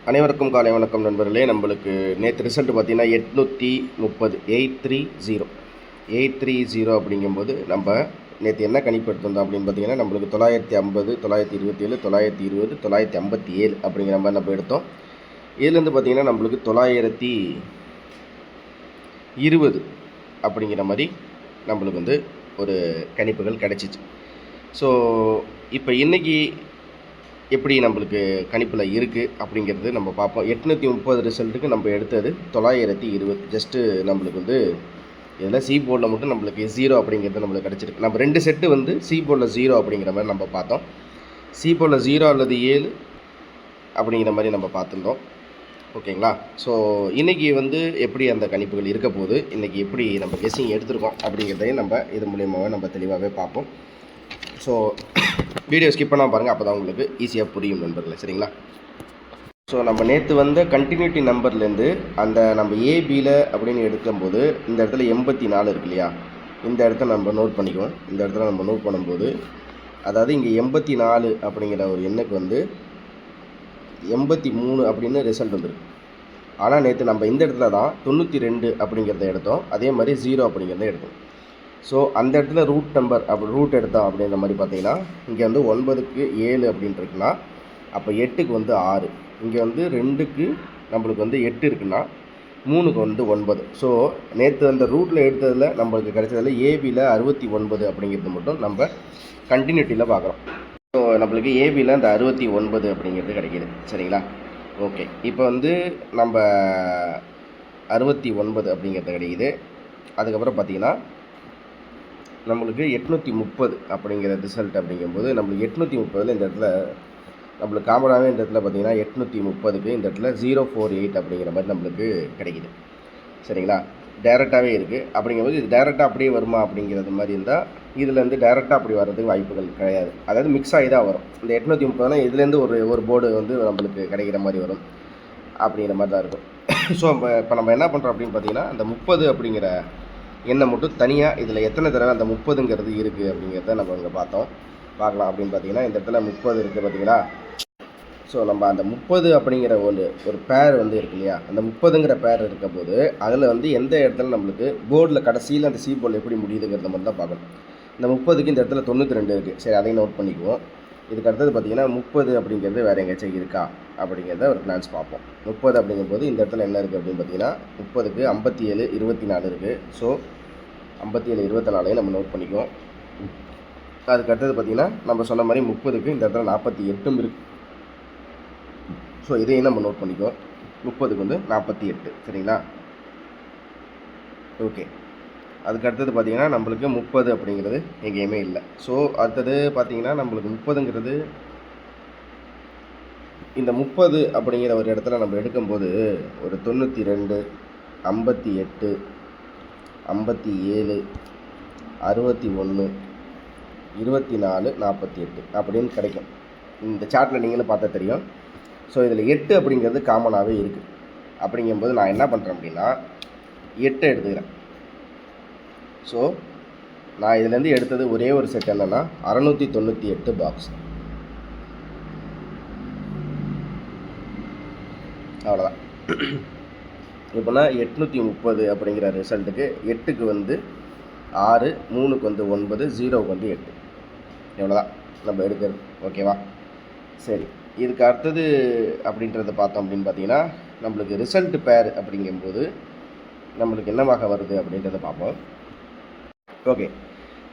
அனைவருக்கும் காலை வணக்கம் நண்பர்களே. நம்மளுக்கு நேற்று ரிசல்ட் பார்த்திங்கன்னா 830 830 அப்படிங்கும்போது நம்ம நேற்று என்ன கணிப்பு எடுத்திருந்தோம் அப்படின்னு பார்த்தீங்கன்னா நம்மளுக்கு 950 927 920 957 அப்படிங்கிற மாதிரி நம்ம எடுத்தோம். இதுலேருந்து பார்த்திங்கன்னா நம்மளுக்கு 920 அப்படிங்கிற மாதிரி நம்மளுக்கு வந்து ஒரு கணிப்புகள் கிடச்சிச்சு. ஸோ இப்போ இன்றைக்கி எப்படி நம்மளுக்கு கணிப்பில் இருக்குது அப்படிங்கிறது நம்ம பார்ப்போம். 830 ரிசல்ட்டுக்கு நம்ம எடுத்தது 920. ஜஸ்ட்டு நம்மளுக்கு வந்து இதில் சி போர்டில் மட்டும் நம்மளுக்கு 0 அப்படிங்கிறது நம்மளுக்கு கிடச்சிருக்கு. நம்ம 2 செட்டு வந்து சி போர்டில் 0 அப்படிங்கிற மாதிரி நம்ம பார்த்தோம். சி போர்டில் 0 அல்லது 7 அப்படிங்கிற மாதிரி நம்ம பார்த்துருந்தோம். ஓகேங்களா? ஸோ இன்றைக்கி வந்து எப்படி அந்த கணிப்புகள் இருக்க போகுது, இன்றைக்கி எப்படி நம்ம கெஸ்ஸிங் எடுத்துருக்கோம் அப்படிங்கிறதையும் நம்ம இது மூலியமாகவே நம்ம தெளிவாகவே பார்ப்போம். ஸோ வீடியோ ஸ்கிப் பண்ணால் பாருங்கள், அப்போ தான் உங்களுக்கு ஈஸியாக புரியும் நண்பர்களே. சரிங்களா? ஸோ நம்ம நேற்று வந்த கண்டினியூட்டி நம்பர்லேருந்து அந்த நம்ம ஏபியில் அப்படின்னு எடுக்கும்போது இந்த இடத்துல 84 இருக்கு இல்லையா, இந்த இடத்த நம்ம நோட் பண்ணிக்குவோம். இந்த இடத்துல நம்ம நோட் பண்ணும்போது அதாவது இங்கே 84 அப்படிங்கிற ஒரு எண்ணுக்கு வந்து 83 அப்படின்னு ரிசல்ட் வந்துருக்கு. ஆனால் நேற்று நம்ம இந்த இடத்துல தான் 92 அப்படிங்கிறத எடுத்தோம், அதே மாதிரி 0 அப்படிங்கிறத எடுத்தோம். ஸோ அந்த இடத்துல ரூட் எடுத்தோம் அப்படின்ற மாதிரி பார்த்தீங்கன்னா இங்கே வந்து 9க்கு 7 அப்படின்னு இருக்குன்னா அப்போ 8க்கு வந்து 6, இங்கே வந்து 2க்கு நம்மளுக்கு வந்து 8 இருக்குன்னா 3க்கு வந்து 9. ஸோ நேற்று அந்த ரூட்டில் எடுத்ததில் நம்மளுக்கு கிடைச்சதில் ஏபியில் 69 அப்படிங்கிறது மட்டும் நம்ம கண்டினியூட்டியில் பார்க்குறோம். ஸோ நம்மளுக்கு ஏபியில் அந்த 69 அப்படிங்கிறது கிடைக்கிது. சரிங்களா? ஓகே, இப்போ வந்து நம்ம 69 அப்படிங்கிறது கிடைக்கிது. அதுக்கப்புறம் பார்த்திங்கன்னா நம்மளுக்கு 830 அப்படிங்கிற ரிசல்ட் அப்படிங்கும்போது நம்மளுக்கு 830 இந்த இடத்துல நம்மளுக்கு காமனாகவே இந்த இடத்துல பார்த்திங்கன்னா 830க்கு இந்த இடத்துல 048 அப்படிங்கிற மாதிரி நம்மளுக்கு கிடைக்கிது. சரிங்களா? டைரெக்டாகவே இருக்குது. அப்படிங்கும்போது இது டைரெக்டாக அப்படியே வருமா அப்படிங்கிறது மாதிரி இருந்தால் இதுலேருந்து டைரெக்டாக அப்படி வர்றதுக்கு வாய்ப்புகள் கிடையாது. அதாவது மிக்ஸ் ஆகி தான் வரும். இந்த 830னா இதுலேருந்து ஒரு போர்டு வந்து நம்மளுக்கு கிடைக்கிற மாதிரி வரும் அப்படிங்கிற மாதிரி தான் இருக்கும். ஸோ இப்போ நம்ம என்ன பண்ணுறோம் அப்படின்னு பார்த்தீங்கன்னா அந்த 30 அப்படிங்கிற எண்ணை மட்டும் தனியாக இதில் எத்தனை தடவை அந்த 30ங்கிறது இருக்குது அப்படிங்கிறத நம்ம இங்கே பார்க்கலாம். அப்படின்னு பார்த்தீங்கன்னா இந்த இடத்துல 30 இருக்குது பார்த்தீங்களா? ஸோ நம்ம அந்த 30 அப்படிங்கிற ஒரு பேர் வந்து இருக்கு இல்லையா, அந்த 30ங்கிற பேர் இருக்க போது அதில் வந்து எந்த இடத்துல நம்மளுக்கு போர்டில் கடைசியில் அந்த சி போர்டில் எப்படி முடியுதுங்கிறத மட்டும் தான் பார்க்கணும். இந்த 30க்கு இந்த இடத்துல 92 இருக்குது. சரி, அதையும் நோட் பண்ணிக்குவோம். இதுக்கு அடுத்தது பார்த்திங்கன்னா 30 அப்படிங்கிறது வேறு எங்கேயாச்சும் இருக்கா அப்படிங்கிறத ஒரு பிளான்ஸ் பார்ப்போம். 30 அப்படிங்கும்போது இந்த இடத்துல என்ன இருக்குது அப்படின்னு பார்த்தீங்கன்னா 30க்கு 57 24 இருக்குது. ஸோ 57 24 நம்ம நோட் பண்ணிக்குவோம். அதுக்கு அடுத்தது பார்த்திங்கன்னா நம்ம சொன்ன மாதிரி 30க்கு இந்த இடத்துல 48 இருக்குது. ஸோ இதையும் நம்ம நோட் பண்ணிக்குவோம். 30க்கு வந்து 48. சரிங்களா? ஓகே, அதுக்கு அடுத்தது பார்த்திங்கன்னா நம்மளுக்கு 30 அப்படிங்கிறது எங்கேயுமே இல்லை. ஸோ அடுத்தது பார்த்திங்கன்னா நம்மளுக்கு 30ங்கிறது இந்த 30 அப்படிங்கிற ஒரு இடத்துல நம்ம எடுக்கும்போது ஒரு 92 58 57 61 24 48 அப்படின்னு கிடைக்கும். இந்த சார்ட்டில் நீங்களும் பார்த்தா தெரியும். ஸோ இதில் 8 அப்படிங்கிறது காமனாகவே இருக்குது. அப்படிங்கும்போது நான் என்ன பண்ணுறேன் அப்படின்னா 8 எடுத்துக்கிறேன். ஸோ நான் இதுலேருந்து எடுத்தது ஒரே ஒரு செட் என்னென்னா 698 பாக்ஸ். அவ்வளோதான். இப்போனா 830 அப்படிங்கிற ரிசல்ட்டுக்கு 8க்கு வந்து 6, 3க்கு வந்து 9, 0க்கு வந்து 8. எவ்வளோதான் நம்ம எடுக்கிறது. ஓகேவா? சரி, இதுக்கு அடுத்தது அப்படின்றத பார்த்தோம் அப்படின்னு பார்த்தீங்கன்னா நம்மளுக்கு ரிசல்ட் பேர் அப்படிங்கும்போது நம்மளுக்கு என்னவாக வருது அப்படின்றத பார்ப்போம். ஓகே,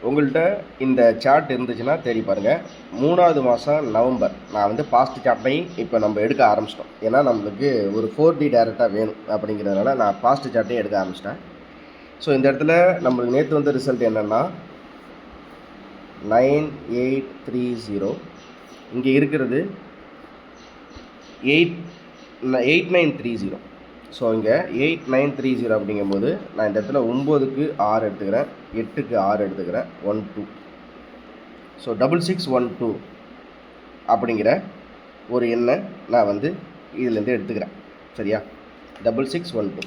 உங்கள்கிட்ட இந்த சார்ட் இருந்துச்சுன்னா தேடி பாருங்கள். 3வது மாதம் நவம்பர் நான் வந்து பாஸ்ட் சார்ட்டையும் இப்போ நம்ம எடுக்க ஆரம்பிச்சிட்டோம். ஏன்னா நம்மளுக்கு ஒரு 4D டேரெக்டாக வேணும் அப்படிங்கிறதுனால நான் பாஸ்ட் சார்ட்டையும் எடுக்க ஆரம்பிச்சிட்டேன். ஸோ இந்த இடத்துல நம்மளுக்கு நேற்று வந்த ரிசல்ட் என்னென்னா 9830. இங்கே இருக்கிறது 8930. ஸோ இங்கே 8930 அப்படிங்கும்போது நான் இந்த இடத்துல 9க்கு 6 எடுத்துக்கிறேன், 8க்கு 6 எடுத்துக்கிறேன், 12. ஸோ 6612 அப்படிங்கிற ஒரு எண்ணை நான் வந்து இதிலேருந்து எடுத்துக்கிறேன். சரியா? 6612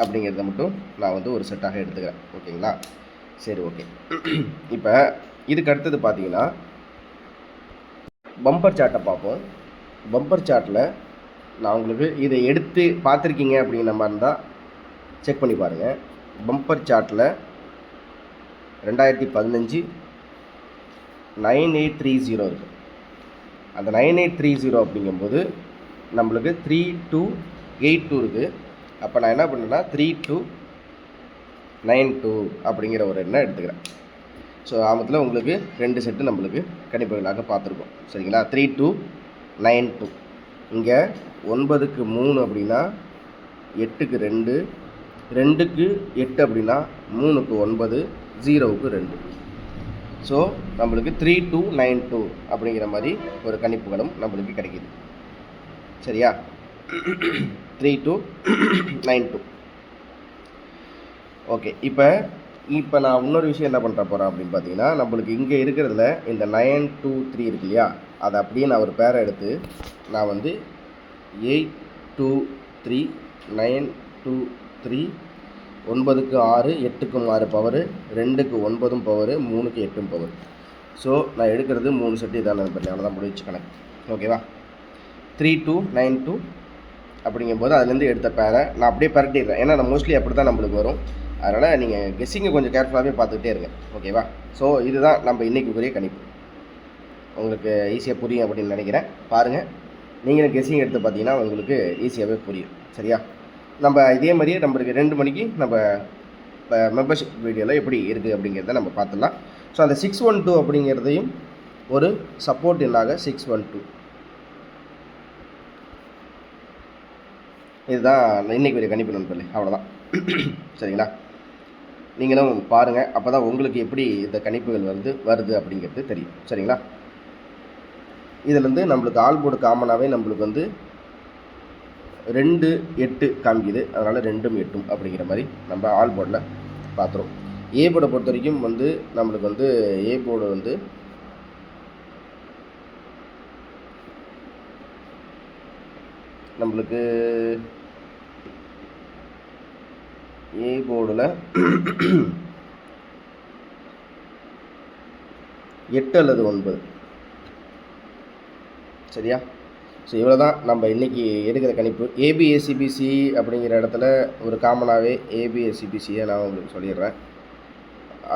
அப்படிங்கிறத மட்டும் நான் வந்து ஒரு செட்டாக எடுத்துக்கிறேன். ஓகேங்களா? சரி, ஓகே. இப்போ இதுக்கு அடுத்தது பார்த்தீங்கன்னா பம்பர் சார்ட்டை பார்ப்போம். பம்பர் சார்ட்டில் நான் உங்களுக்கு இதை எடுத்து பார்த்துருக்கீங்க அப்படிங்கிற மாதிரி இருந்தால் செக் பண்ணி பாருங்கள். பம்பர் சார்ட்டில் 2015 9830 இருக்குது. அந்த 9830 அப்படிங்கும்போது நம்மளுக்கு 3282 இருக்குது. அப்போ நான் என்ன பண்ணுறேன்னா 3292 அப்படிங்கிற ஒரு எண்ணை எடுத்துக்கிறேன். ஸோ ஆமத்தில் உங்களுக்கு 2 செட்டு நம்மளுக்கு கணிப்புகளாக பார்த்துருக்கோம். சரிங்களா? 3292. இங்கே 9க்கு 3 அப்படின்னா 8க்கு 2, 2க்கு 8 அப்படின்னா 3க்கு 9, 0க்கு 2. ஸோ நம்மளுக்கு 3292 அப்படிங்கிற மாதிரி ஒரு கணிப்புகளும் நம்மளுக்கு கிடைக்கிது. சரியா? 3292. ஓகே. இப்போ நான் இன்னொரு விஷயம் என்ன பண்ணுற போகிறேன் அப்படின்னு பார்த்தீங்கன்னா, நம்மளுக்கு இங்கே இருக்கிறதுல இந்த 923 இருக்கு இல்லையா, அதை அப்படியே நான் ஒரு பேரை எடுத்து நான் வந்து 823 923 9க்கு 6, 8க்கு 6 பவரு, 2க்கு 9 பவரு, 3க்கு 8 பவர். ஸோ நான் எடுக்கிறது 3 செட்டு இதான் நண்பர்களே. அவ்வளோதான் முடிச்சு கணக்கு. ஓகேவா? 3292 அப்படிங்கும்போது அதுலேருந்து எடுத்த பேரை நான் அப்படியே பரட்டிடுறேன். ஏன்னா நான் மோஸ்ட்லி அப்படி தான் நம்மளுக்கு வரும். அதனால் நீங்கள் கெஸ்ஸிங்கை கொஞ்சம் கேர்ஃபுல்லாகவே பார்த்துக்கிட்டே இருங்க. ஓகேவா? ஸோ இதுதான் நம்ம இன்றைக்குரிய கணிப்பு. உங்களுக்கு ஈஸியாக புரியும் அப்படின்னு நினைக்கிறேன். பாருங்கள், நீங்களும் கெஸ்ஸிங் எடுத்து பார்த்தீங்கன்னா உங்களுக்கு ஈஸியாகவே புரியும். சரியா? நம்ம இதே மாதிரியே நம்மளுக்கு 2 மணிக்கு நம்ம மெம்பர்ஷிப் வீடியோவில் எப்படி இருக்குது அப்படிங்கிறத நம்ம பார்த்துடலாம். ஸோ அந்த 612 அப்படிங்கிறதையும் ஒரு சப்போர்ட் எண்ணாக 612 இதுதான் இன்றைக்கு ஒரு கணிப்பு நண்பர்களே. அவ்வளோதான். சரிங்களா? நீங்களும் பாருங்கள். அப்போ தான் உங்களுக்கு எப்படி இந்த கணிப்புகள் வருது அப்படிங்கிறது தெரியும். சரிங்களா? இதிலேருந்து நம்மளுக்கு ஆல் போர்டு காமனாகவே நம்மளுக்கு வந்து 2 8 காமிக்குது. அதனால் 2ம் 8ம் அப்படிங்கிற மாதிரி நம்ம ஆல் போர்டில் பார்த்துரும். ஏ போர்டை பொறுத்த வரைக்கும் வந்து நம்மளுக்கு வந்து ஏ போர்டு வந்து நம்மளுக்கு ஏ போர்டில் 8 அல்லது 9. சரியா? ஸோ இவ்வளோ தான் நம்ம இன்றைக்கி எடுக்கிற கணிப்பு. ஏபிஎஸ்சிபிசி அப்படிங்கிற இடத்துல ஒரு காமனாகவே ஏபிஎஸ்சிபிசியை நான் உங்களுக்கு சொல்லிடுறேன்.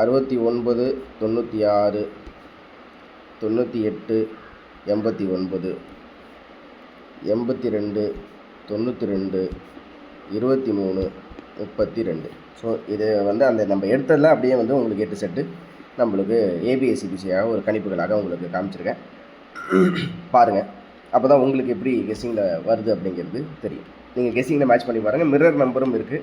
69 96 98 89 82 92 23 32. ஸோ இது வந்து அந்த நம்ம எடுத்ததில் அப்படியே வந்து உங்களுக்கு 8 செட்டு நம்மளுக்கு ஏபிஎஸ்சிபிசியாக ஒரு கணிப்புகளாக உங்களுக்கு காமிச்சிருக்கேன். பாருங்கள். அப்போ தான் உங்களுக்கு எப்படி கெஸ்ஸிங்கில் வருது அப்படிங்கிறது தெரியும். நீங்கள் கெஸ்ஸிங்கில் மேட்ச் பண்ணி பாருங்கள். மிரர் நம்பரும் இருக்குது.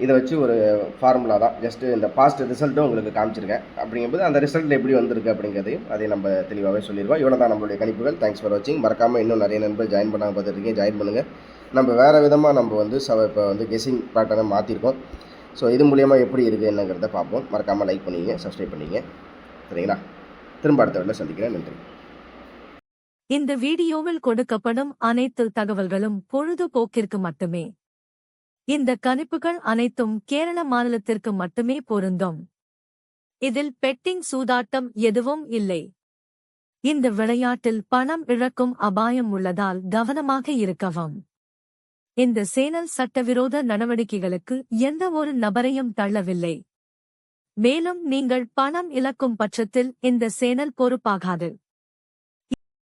இதை வச்சு ஒரு ஃபார்முலா தான். ஜஸ்ட்டு இந்த பாஸ்ட் ரிசல்ட்டும் உங்களுக்கு காமிச்சிருக்கேன். அப்படிங்கும்போது அந்த ரிசல்ட் எப்படி வந்திருக்கு அப்படிங்கிறதையும் அதை நம்ம தெளிவாகவே சொல்லிடுவோம். இவ்வளோ தான் நம்மளுடைய கணிப்புகள். தேங்க்ஸ் ஃபார் வாட்சிங். மறக்காமல் இன்னும் நிறைய நண்பர்கள் ஜாயின் பண்ணாமல் பார்த்துருக்கீங்க, ஜாயின் பண்ணுங்கள். நம்ம வேறு விதமாக நம்ம வந்து இப்போ வந்து கெஸ்ஸிங் பேட்டர்னை மாற்றிருக்கோம். ஸோ இது மூலிமா எப்படி இருக்குது என்னங்கிறத பார்ப்போம். மறக்காமல் லைக் பண்ணிங்க, சப்ஸ்கிரைப் பண்ணிங்க. சரிங்களா? திரும்ப அடுத்த வீடியோவில் சந்திக்கிறேன். நன்றி. இந்த வீடியோவில் கொடுக்கப்படும் அனைத்து தகவல்களும் பொழுதுபோக்கிற்கு மட்டுமே. இந்த கணிப்புகள் அனைத்தும் கேரள மாநிலத்திற்கு மட்டுமே பொருந்தும். இதில் பெட்டிங் சூதாட்டம் எதுவும் இல்லை. இந்த விளையாட்டில் பணம் இழக்கும் அபாயம் உள்ளதால் கவனமாக இருக்கவும். இந்த சேனல் சட்டவிரோத நடவடிக்கைகளுக்கு எந்த ஒரு நபரையும் தள்ளவில்லை. மேலும் நீங்கள் பணம் இழக்கும் பட்சத்தில் இந்த சேனல் பொறுப்பாகாது.